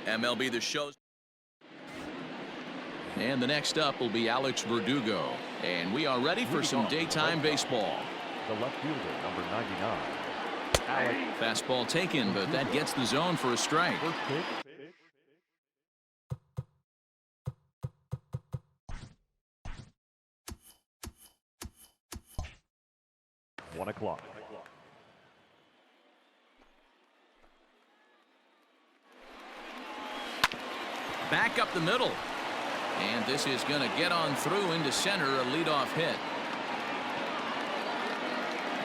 MLB The Show. And the next up will be Alex Verdugo. And we are ready for some daytime baseball. The left fielder, number 99. Fastball taken, but that gets the zone for a strike. 1 o'clock. Back up the middle. And this is going to get on through into center, a leadoff hit.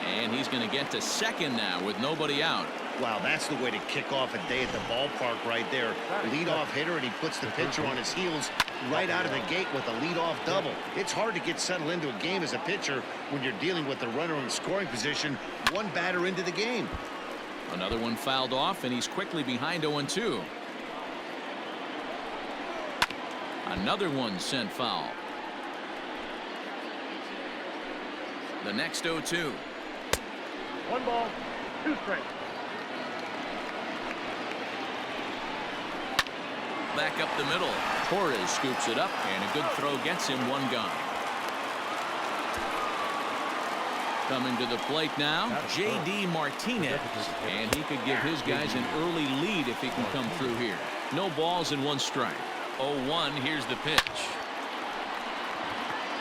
And he's going to get to second now with nobody out. Wow, that's the way to kick off a day at the ballpark right there. Leadoff hitter, and he puts the pitcher on his heels right out of the gate with a leadoff double. It's hard to get settled into a game as a pitcher when you're dealing with the runner in scoring position, one batter into the game. Another one fouled off, and he's quickly behind 0-2. Another one sent foul. The next 0-2. 1 ball, 2 strikes. Back up the middle. Torres scoops it up, and a good throw gets him 1 gone. Coming to the plate now, J.D. Martinez. And he could give his guys an early lead if he can come through here. No balls and 1 strike. 0-1, here's the pitch.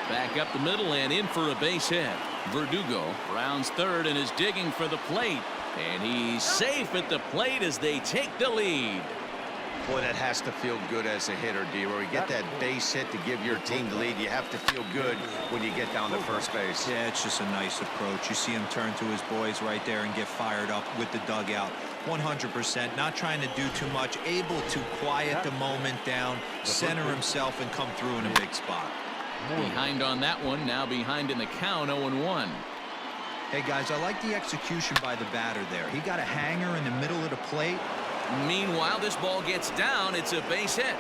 Back up the middle and in for a base hit. Verdugo rounds third and is digging for the plate. And he's safe at the plate as they take the lead. Boy, that has to feel good as a hitter, D-Roy. You get that base hit to give your team the lead. You have to feel good when you get down to first base. Yeah, it's just a nice approach. You see him turn to his boys right there and get fired up with the dugout. 100%, not trying to do too much, able to quiet the moment down, center himself, and come through in a big spot. Behind on that one, now behind in the count, 0-1. Hey, guys, I like the execution by the batter there. He got a hanger in the middle of the plate. Meanwhile, this ball gets down. It's a base hit.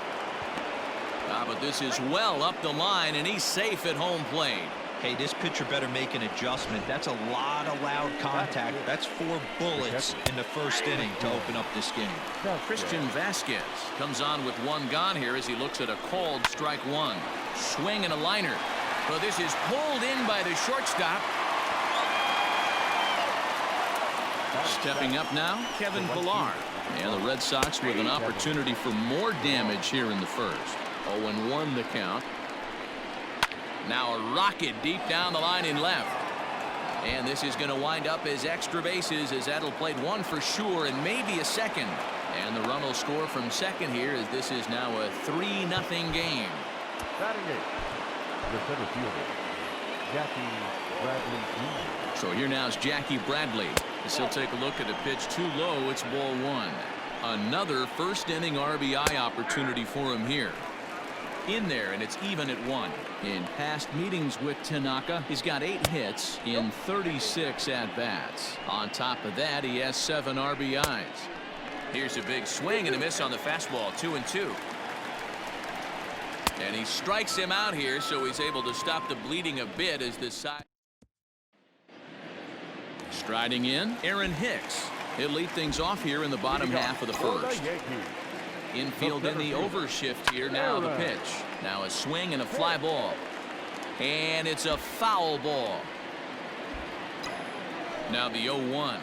But this is well up the line, and he's safe at home plate. Hey, this pitcher better make an adjustment. That's a lot of loud contact. That's 4 bullets in the first inning to open up this game. Christian Vasquez comes on with 1 gone here as he looks at a called strike 1. Swing and a liner. So this is pulled in by the shortstop. Stepping up now, Kevin Pillar. And the Red Sox with an opportunity for more damage here in the first. 0-1 the count. Now a rocket deep down the line in left. And this is going to wind up as extra bases as that'll play 1 for sure and maybe a second. And the run will score from second here as this is now a 3-0 game. Batting eighth, the center fielder, Jackie Bradley Jr. So here now is Jackie Bradley. As he'll take a look at a pitch too low. It's ball 1. Another first inning RBI opportunity for him here. In there, and it's even at 1. In past meetings with Tanaka, he's got 8 hits in 36 at-bats. On top of that, he has 7 RBIs. Here's a big swing and a miss on the fastball. 2-2. And he strikes him out here, so he's able to stop the bleeding a bit as this side. Striding in, Aaron Hicks. He'll lead things off here in the bottom half of the first. Infield in the overshift here. Now the pitch. Now a swing and a fly ball. And it's a foul ball. Now the 0-1.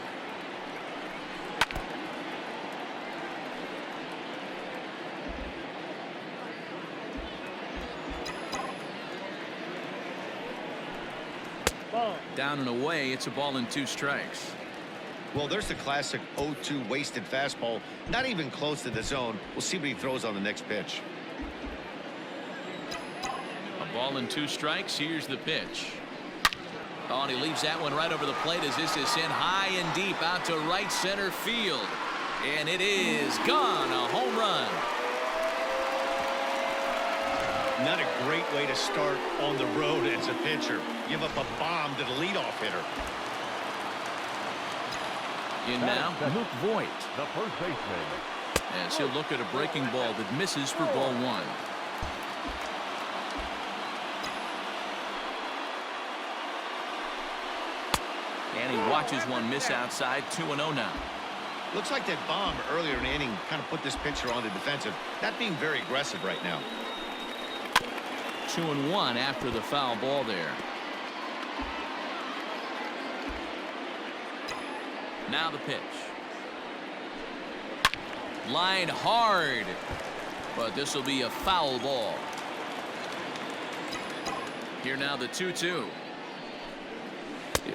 Down and away. It's a ball and 2 strikes. Well, there's the classic 0-2 wasted fastball. Not even close to the zone. We'll see what he throws on the next pitch. A ball and 2 strikes. Here's the pitch. Oh, and he leaves that one right over the plate as this is sent high and deep out to right center field. And it is gone. A home run. Not a great way to start on the road as a pitcher. Give up a bomb to the leadoff hitter. In now, Luke Voigt. The first baseman. As he'll look at a breaking ball that misses for ball 1. And he watches one miss outside. 2-0 now. Looks like that bomb earlier in the inning kind of put this pitcher on the defensive. Not being very aggressive right now. 2-1 after the foul ball there. Now the pitch. Line hard, but this will be a foul ball. Here now the 2-2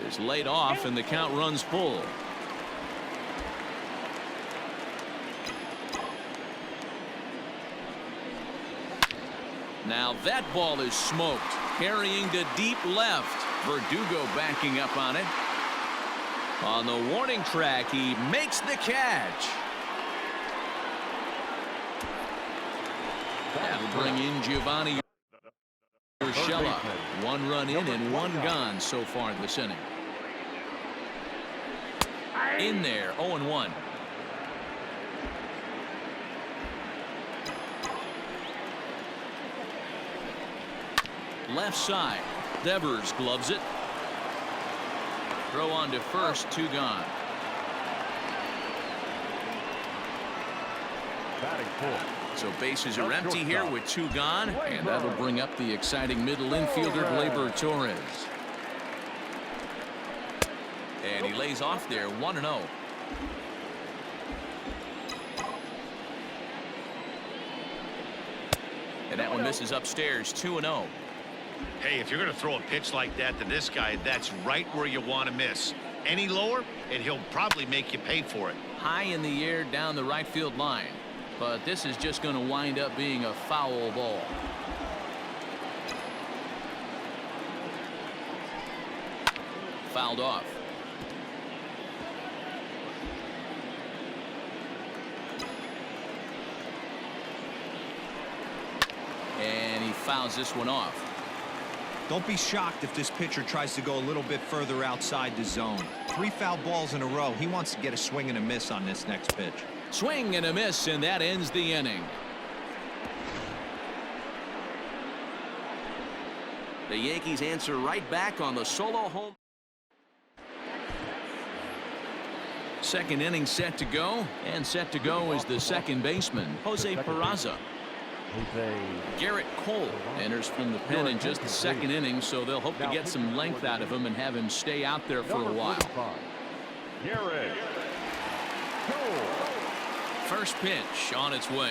is laid off and the count runs full. Now that ball is smoked, carrying to deep left. Verdugo backing up on it. On the warning track, he makes the catch. That'll bring in Giovanni Urshela. 1 run in and 1 gone so far this inning. In there, 0-1. Left side. Devers gloves it. Throw on to first, 2 gone. Batting fourth. So bases are empty here with 2 gone, and that'll bring up the exciting middle infielder Gleyber Torres. And he lays off there, 1-0. And that one misses upstairs, 2-0. Hey, if you're going to throw a pitch like that to this guy, that's right where you want to miss. Any lower, and he'll probably make you pay for it. High in the air down the right field line. But this is just going to wind up being a foul ball. Fouled off. And he fouls this one off. Don't be shocked if this pitcher tries to go a little bit further outside the zone. 3 foul balls in a row. He wants to get a swing and a miss on this next pitch. Swing and a miss, and that ends the inning. The Yankees answer right back on the solo home. Second inning set to go, and set to go is the second baseman, Jose Peraza. Garrett Cole enters from the pen in just the second inning, so they'll hope to get some length out of him and have him stay out there for a while. Garrett Cole. First pitch on its way.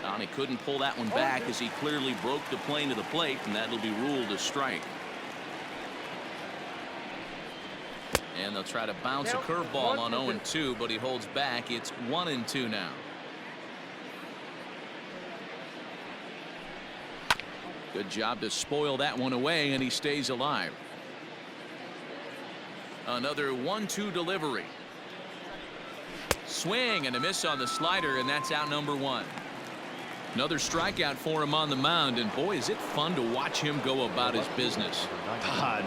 And he couldn't pull that one back as he clearly broke the plane to the plate, and that'll be ruled a strike. And they'll try to bounce a curveball on 0-2, but he holds back. It's 1-2 now. Good job to spoil that one away, and he stays alive. Another 1-2 delivery. Swing and a miss on the slider, and that's out number 1. Another strikeout for him on the mound, and boy, is it fun to watch him go about his business.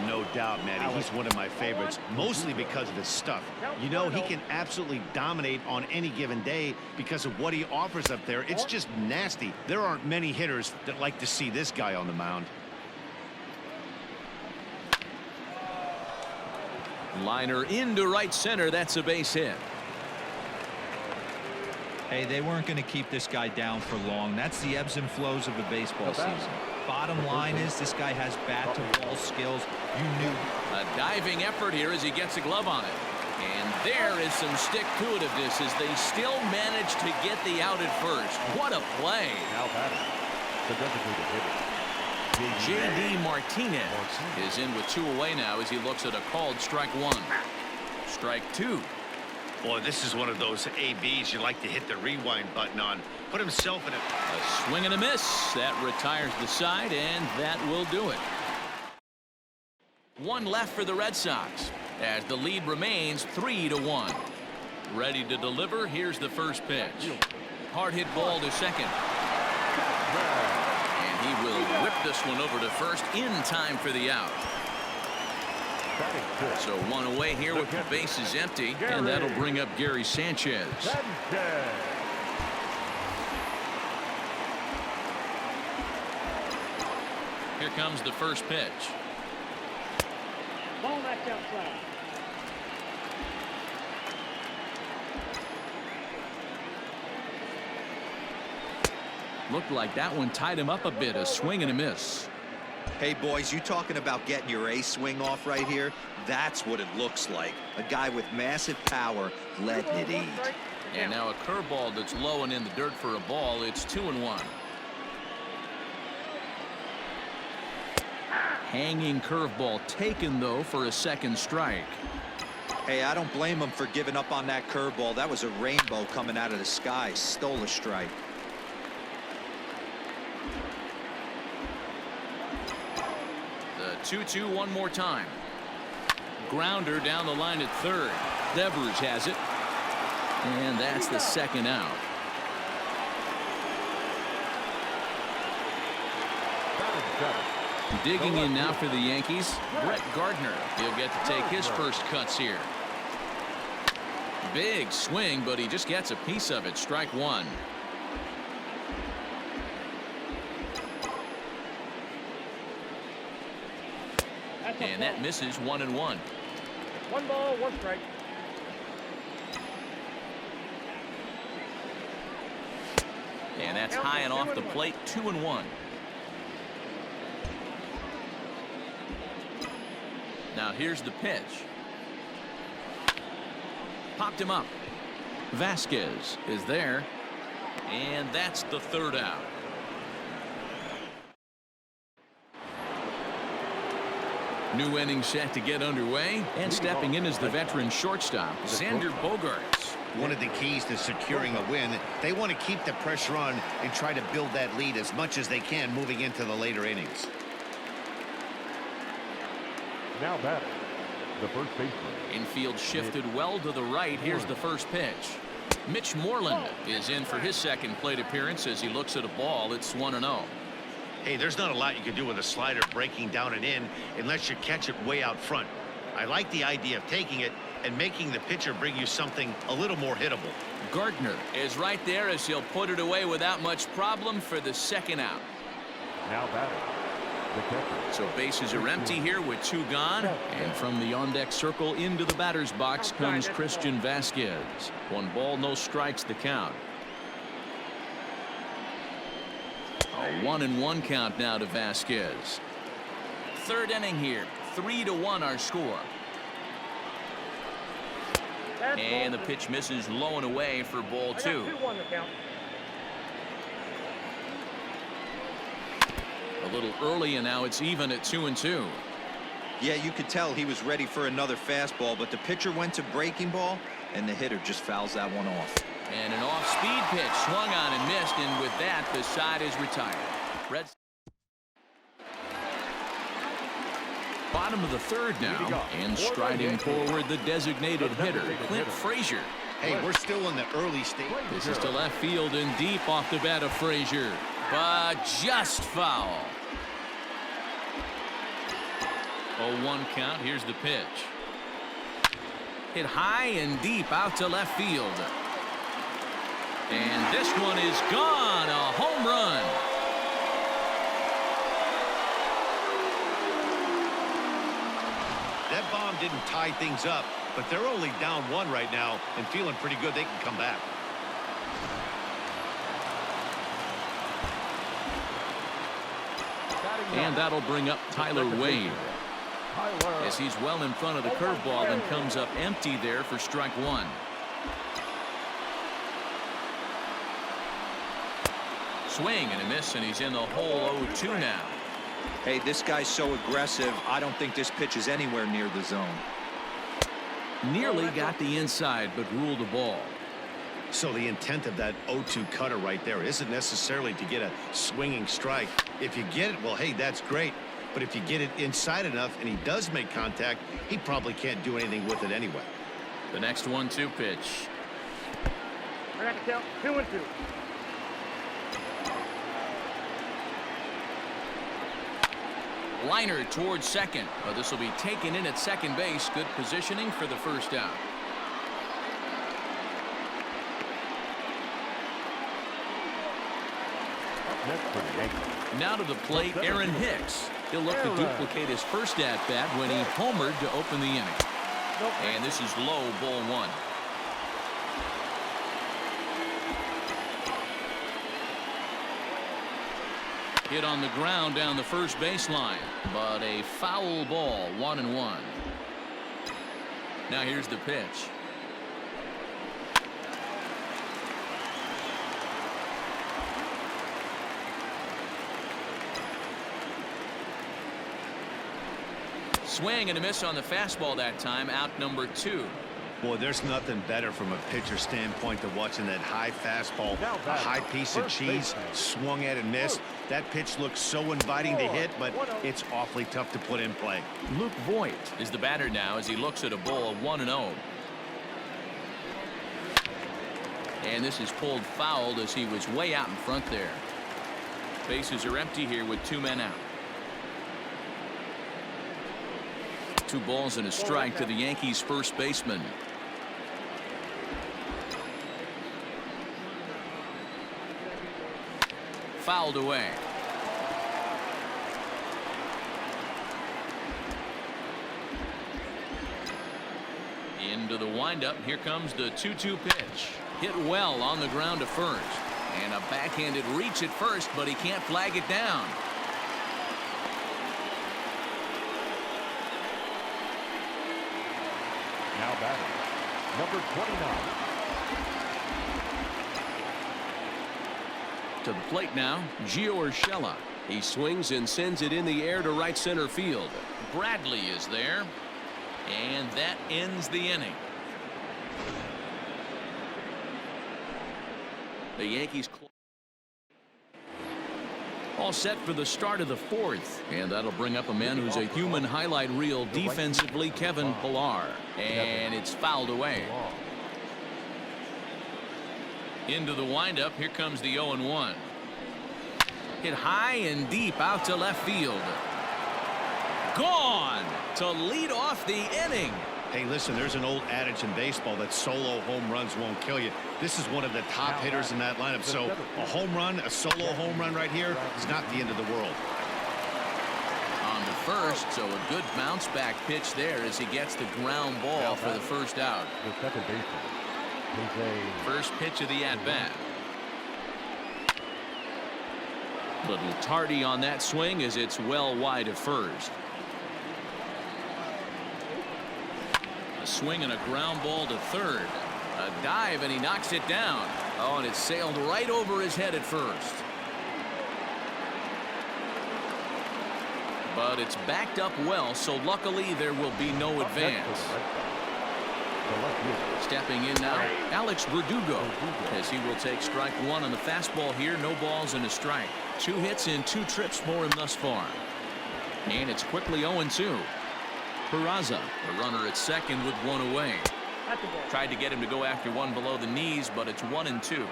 No doubt, Matty. He's one of my favorites, mostly because of his stuff. You know, he can absolutely dominate on any given day because of what he offers up there. It's just nasty. There aren't many hitters that like to see this guy on the mound. Liner into right center. That's a base hit. Hey, they weren't going to keep this guy down for long. That's the ebbs and flows of a baseball season. Bottom line is this guy has bat-to-ball skills. You knew. A diving effort here as he gets a glove on it. And there is some stick-to-itiveness as they still manage to get the out at first. What a play. Now batting, the designated hitter. J.D. Martinez is in with 2 away now as he looks at a called strike 1. Strike 2. Boy, this is one of those ABs you like to hit the rewind button on. Put himself in a swing and a miss. That retires the side, and that will do it. 1 left for the Red Sox as the lead remains 3-1. Ready to deliver. Here's the first pitch. Hard hit ball to second. And he will whip this one over to first in time for the out. So 1 away here with the bases empty, and that'll bring up Gary Sanchez. Here comes the first pitch. Ball back outside. Looked like that one tied him up a bit. A swing and a miss. Hey, boys, you talking about getting your A swing off right here? That's what it looks like. A guy with massive power letting it eat. And now a curveball that's low and in the dirt for a ball. It's 2-1. Hanging curveball taken, though, for a second strike. Hey, I don't blame him for giving up on that curveball. That was a rainbow coming out of the sky. Stole a strike. The 2-2 one more time. Grounder down the line at third. Devers has it. And that's the second out. Digging in now for the Yankees, Brett Gardner. He'll get to take his first cuts here. Big swing, but he just gets a piece of it. Strike one. And that misses 1-1. 1 ball, 1 strike. And that's high and off the plate. 2-1. Now here's the pitch. Popped him up. Vasquez is there. And that's the third out. New inning set to get underway. And stepping in is the veteran shortstop, Xander Bogaerts. One of the keys to securing a win, they want to keep the pressure on and try to build that lead as much as they can moving into the later innings. Now batting, the first baseman. Infield shifted well to the right. Here's the first pitch. Mitch Moreland is in for his second plate appearance as he looks at a ball. It's 1-0. Hey, there's not a lot you can do with a slider breaking down and in unless you catch it way out front. I like the idea of taking it and making the pitcher bring you something a little more hittable. Gardner is right there as he'll put it away without much problem for the second out. Now batting, the catcher. So bases are empty here with 2 gone. And from the on-deck circle into the batter's box comes Christian Vasquez. 1 ball, no strikes, the count. A 1-1 count now to Vasquez. Third inning here. 3-1 our score. And the pitch misses low and away for ball 2. A little early, and now it's even at 2-2. Yeah, you could tell he was ready for another fastball, but the pitcher went to breaking ball, and the hitter just fouls that one off. And an off-speed pitch swung on and missed, and with that, the side is retired. Bottom of the third now, and striding forward the designated hitter, Clint Frazier. Hey, we're still in the early stage. This is to left field and deep off the bat of Frazier, but just foul. 0-1 count. Here's the pitch. Hit high and deep out to left field. And this one is gone. A home run. That bomb didn't tie things up, but they're only down 1 right now and feeling pretty good they can come back. And that'll bring up Tyler Wade, as he's well in front of the curveball and comes up empty there for strike 1. Swing and a miss, and he's in the hole. 0-2 now. Hey, this guy's so aggressive, I don't think this pitch is anywhere near the zone. Nearly got the inside, but ruled the ball. So the intent of that 0-2 cutter right there isn't necessarily to get a swinging strike. If you get it, well, hey, that's great. But if you get it inside enough and he does make contact, he probably can't do anything with it anyway. The next 1-2 pitch. I got to count 2-2. Liner towards second. But this will be taken in at second base. Good positioning for the first out. Smith for the Yankees. Now to the plate, Aaron Hicks. He'll look to duplicate his first at-bat when he homered to open the inning. And this is low, ball one. Hit on the ground down the first baseline, but a foul ball, 1-1. Now here's the pitch. Swing and a miss on the fastball that time, out number 2. Boy, there's nothing better from a pitcher standpoint than watching that high fastball, a high piece of cheese, swung at and missed. That pitch looks so inviting to hit, but it's awfully tough to put in play. Luke Voigt is the batter now as he looks at a ball of 1-0. And this is pulled fouled as he was way out in front there. Bases are empty here with 2 men out. 2 balls and a strike to the Yankees first baseman. Fouled away. Into the windup. Here comes the 2-2 pitch. Hit well on the ground to first. And a backhanded reach at first, but he can't flag it down. Now batting, number 29. To the plate now, Gio Urshela. He swings and sends it in the air to right center field. Bradley is there, and that ends the inning. The Yankees all set for the start of the 4th, and that'll bring up a man who's a human highlight reel defensively, Kevin Pillar, and it's fouled away. Into the windup. Here comes the 0-1. Hit high and deep out to left field. Gone to lead off the inning. Hey, listen, there's an old adage in baseball that solo home runs won't kill you. This is one of the top hitters in that lineup. So a home run, a solo home run right here is not the end of the world. On the first, so a good bounce back pitch there as he gets the ground ball for the first out. The second baseman. First pitch of the at-bat. Little tardy on that swing as it's well wide of first. A swing and a ground ball to third. A dive and he knocks it down. Oh, and it sailed right over his head at first. But it's backed up well, so luckily there will be no advance. Stepping in now, Alex Verdugo, as he will take strike 1 on the fastball here. No balls and a strike. 2 hits in 2 trips for him thus far. And it's quickly 0-2. Peraza, the runner at second with 1 away. Tried to get him to go after one below the knees, but it's 1-2.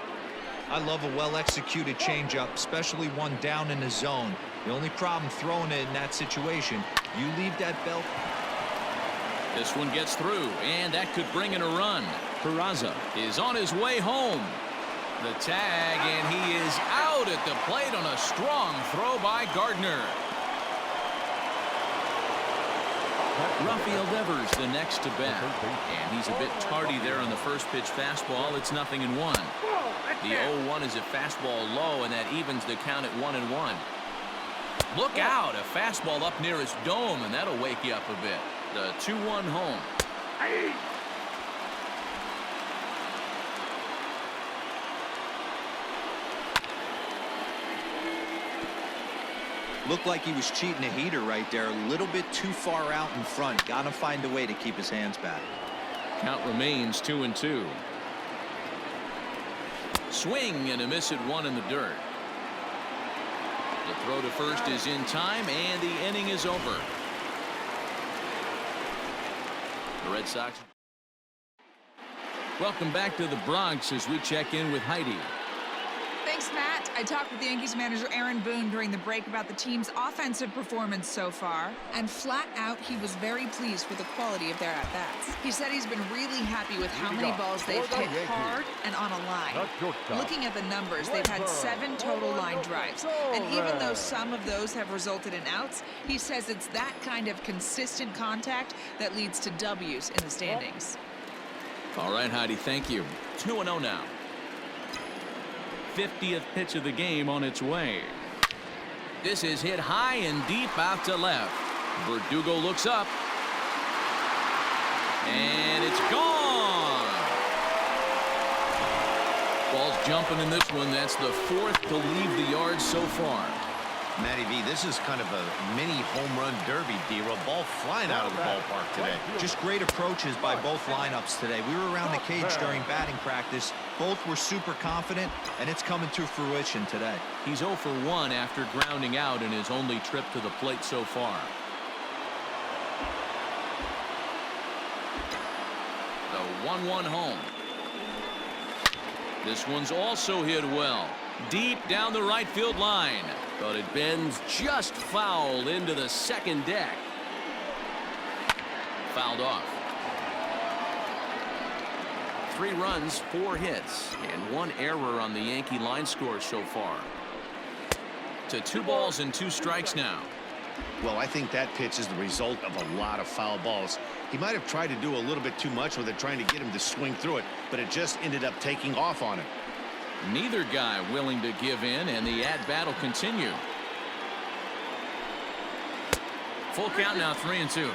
I love a well-executed changeup, especially one down in the zone. The only problem throwing it in that situation, you leave that belt. This one gets through, and that could bring in a run. Peraza is on his way home. The tag, and he is out at the plate on a strong throw by Gardner. Rafael Devers the next to bat, and he's a bit tardy there on the first pitch fastball. It's 0-1. The 0-1 is a fastball low, and that evens the count at 1-1. Look out, a fastball up near his dome, and that'll wake you up a bit. The 2-1 home. Looked like he was cheating a heater right there. A little bit too far out in front. Got to find a way to keep his hands back. Count remains 2-2. Swing and a miss at 1 in the dirt. The throw to first is in time, and the inning is over. The Red Sox. Welcome back to the Bronx as we check in with Heidi. Thanks, Matt. I talked with the Yankees manager Aaron Boone during the break about the team's offensive performance so far, and flat out, he was very pleased with the quality of their at-bats. He said he's been really happy with how many balls they've hit hard and on a line. Looking at the numbers, they've had 7 total line drives, and even though some of those have resulted in outs, he says it's that kind of consistent contact that leads to W's in the standings. All right, Heidi, thank you. 2-0 now. 50th pitch of the game on its way. This is hit high and deep out to left. Verdugo looks up. And it's gone. Ball's jumping in this one. That's the 4th to leave the yard so far. Matty V, this is kind of a mini home run derby, D-Roll. Ball flying out of the ballpark today. Just great approaches by both lineups today. We were around the cage during batting practice. Both were super confident, and it's coming to fruition today. He's 0 for 1 after grounding out in his only trip to the plate so far. The 1-1 home. This one's also hit well. Deep down the right field line. But it bends just foul into the second deck. Fouled off. 3 runs, 4 hits, and 1 error on the Yankee line score so far. To 2 balls and 2 strikes now. Well, I think that pitch is the result of a lot of foul balls. He might have tried to do a little bit too much with it, trying to get him to swing through it, but it just ended up taking off on him. Neither guy willing to give in, and the at-bat will continue. Full count now, 3-2.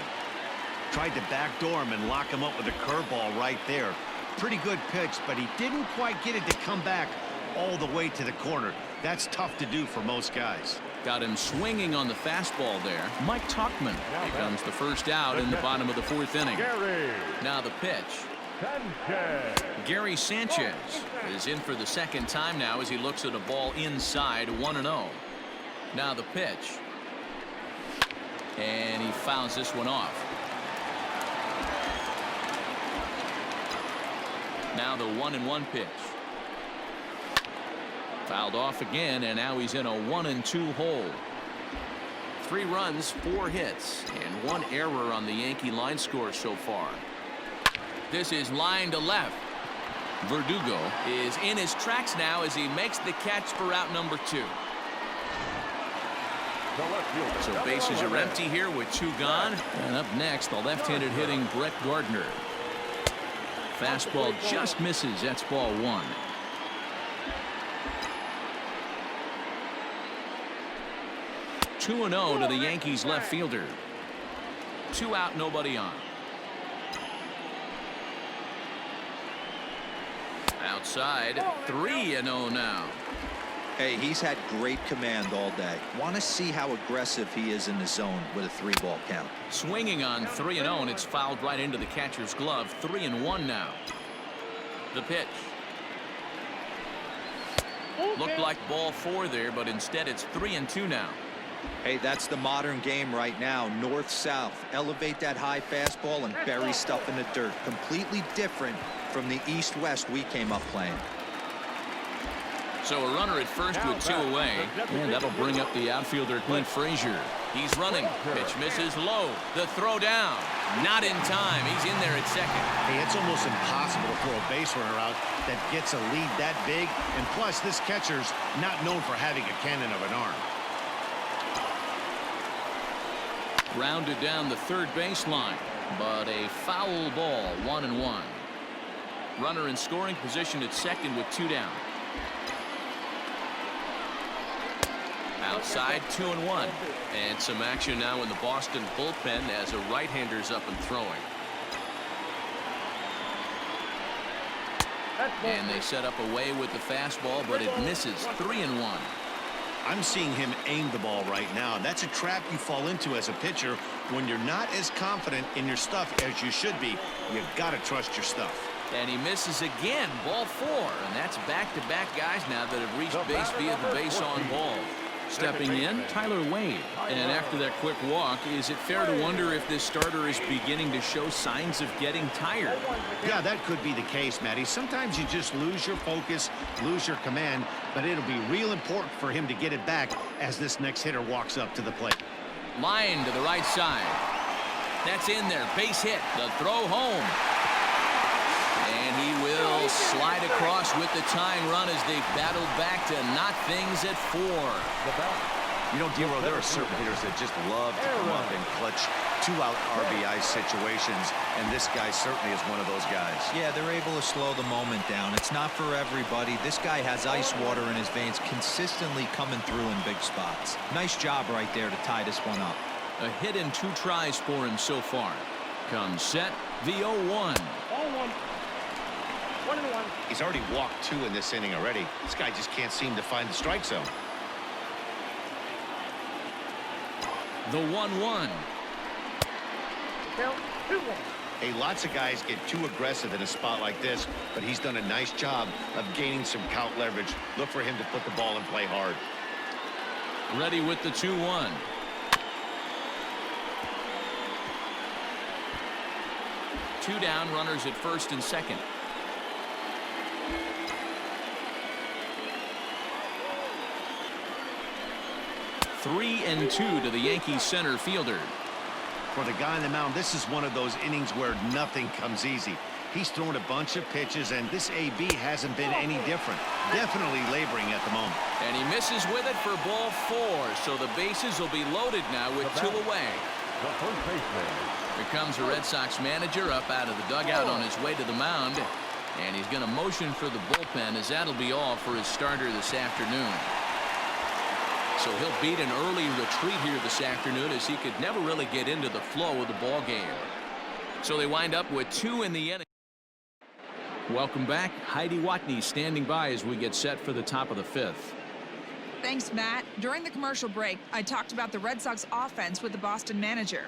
Tried to backdoor him and lock him up with a curveball right there. Pretty good pitch, but he didn't quite get it to come back all the way to the corner. That's tough to do for most guys. Got him swinging on the fastball there. Mike Tuchman becomes the first out in the bottom of the 4th inning. Now the pitch. Gary Sanchez is in for the 2nd time now as he looks at a ball inside. 1-0. Now the pitch. And he fouls this one off. Now the 1-1 pitch. Fouled off again, and now he's in a 1-2 hole. 3 runs, 4 hits, and 1 error on the Yankee line score so far. This is line to left. Verdugo is in his tracks now as he makes the catch for out number 2. So bases are empty here with 2 gone. And up next, the left-handed hitting Brett Gardner. Fastball just misses. That's ball 1. (2-0) to the Yankees left fielder. 2 out, nobody on. Outside, 3-0 now. Hey, he's had great command all day. Want to see how aggressive he is in the zone with a 3-ball count. Swinging on 3-0, and it's fouled right into the catcher's glove. 3-1 now. The pitch. Looked like ball 4 there, but instead it's 3-2 now. Hey, that's the modern game right now. North-south. Elevate that high fastball and bury stuff in the dirt. Completely different from the east-west we came up playing. So a runner at first with 2 away, and that'll bring up the outfielder Clint Frazier. He's running. Pitch misses low. The throw down. Not in time. He's in there at second. Hey, it's almost impossible to throw a base runner out that gets a lead that big. And plus, this catcher's not known for having a cannon of an arm. Rounded down the 3rd baseline, but a foul ball. 1-1. Runner in scoring position at second with 2 down. Outside, 2-1. And some action now in the Boston bullpen as a right-hander's up and throwing. And they set up away with the fastball, but it misses. 3-1. I'm seeing him aim the ball right now. That's a trap you fall into as a pitcher when you're not as confident in your stuff as you should be. You've got to trust your stuff. And he misses again. Ball 4. And that's back-to-back guys now that have reached base via the base on ball. Stepping in, Tyler Wade. And after that quick walk, is it fair to wonder if this starter is beginning to show signs of getting tired? Yeah, that could be the case, Matty. Sometimes you just lose your focus, lose your command, but it'll be real important for him to get it back as this next hitter walks up to the plate. Line to the right side. That's in there. Base hit. The throw home. And he will slide across with the tying run as they battled back to knock things at 4. You know, Dero, there are certain hitters that just love to come up in clutch 2-out RBI situations, and this guy certainly is one of those guys. Yeah, they're able to slow the moment down. It's not for everybody. This guy has ice water in his veins, consistently coming through in big spots. Nice job right there to tie this one up. A hit in 2 tries for him so far. Comes set, the 0-1. Ball 1. 1-1. He's already walked 2 in this inning already. This guy just can't seem to find the strike zone. The 1-1. Count 2-1. Hey, lots of guys get too aggressive in a spot like this, but he's done a nice job of gaining some count leverage. Look for him to put the ball in play hard. Ready with the 2-1. Two down, runners at first and second. Three and 2 to the Yankees center fielder. For the guy on the mound, this is one of those innings where nothing comes easy. He's thrown a bunch of pitches, and this AB hasn't been any different. Definitely laboring at the moment. And he misses with it for ball 4, so the bases will be loaded now with 2 away. Here comes the Red Sox manager up out of the dugout on his way to the mound, and he's going to motion for the bullpen, as that'll be all for his starter this afternoon. So he'll beat an early retreat here this afternoon, as he could never really get into the flow of the ball game. So they wind up with 2 in the inning. Welcome back. Heidi Watney standing by as we get set for the top of the 5th. Thanks, Matt. During the commercial break, I talked about the Red Sox offense with the Boston manager.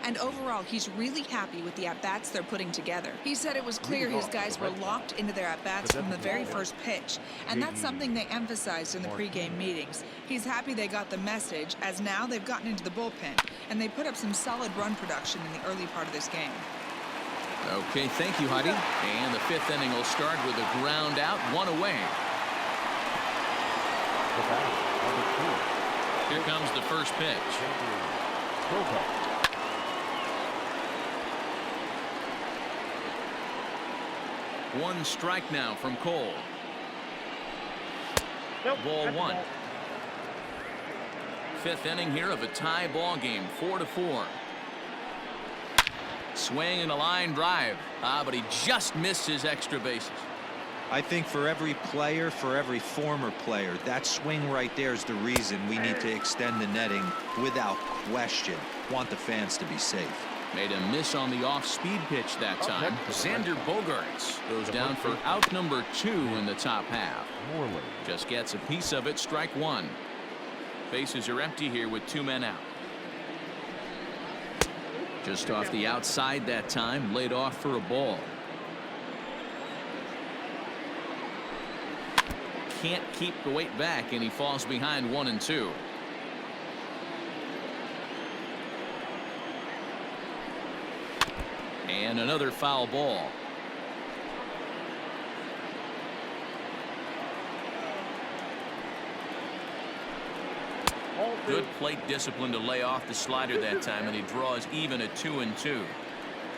And overall, he's really happy with the at-bats they're putting together. He said it was clear his guys were locked into their at-bats from the very first pitch, and that's something they emphasized in the pregame meetings. He's happy they got the message, as now they've gotten into the bullpen, and they put up some solid run production in the early part of this game. Okay, thank you, Heidi. And the 5th inning will start with a ground out, 1 away. Here comes the first pitch. One strike now from Cole. Nope, Ball that's 1. ball. 5th inning here of a tie ball game, 4-4. Swing and a line drive. But he just missed his extra bases. I think for every player, for every former player, that swing right there is the reason we need to extend the netting without question. Want the fans to be safe. Made a miss on the off-speed pitch that time. Xander Bogaerts goes down for out number 2 in the top half. Just gets a piece of it, strike 1. Bases are empty here with 2 men out. Just off the outside that time, laid off for a ball. Can't keep the weight back, and he falls behind 1 and 2. And another foul ball. Good plate discipline to lay off the slider that time, and he draws even at 2 and 2.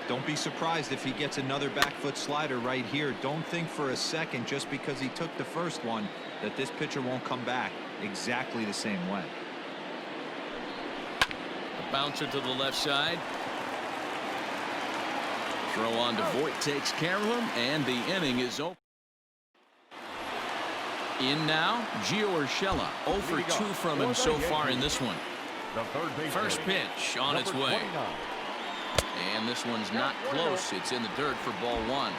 Don't be surprised if he gets another back foot slider right here. Don't think for a second, just because he took the first one, that this pitcher won't come back exactly the same way. A bouncer to the left side. Throw on to Voit, takes care of him, and the inning is over. In now, Gio Urshela, 0 for 2 from him so far in this one. First pitch on its way. And this one's not close. It's in the dirt for ball 1.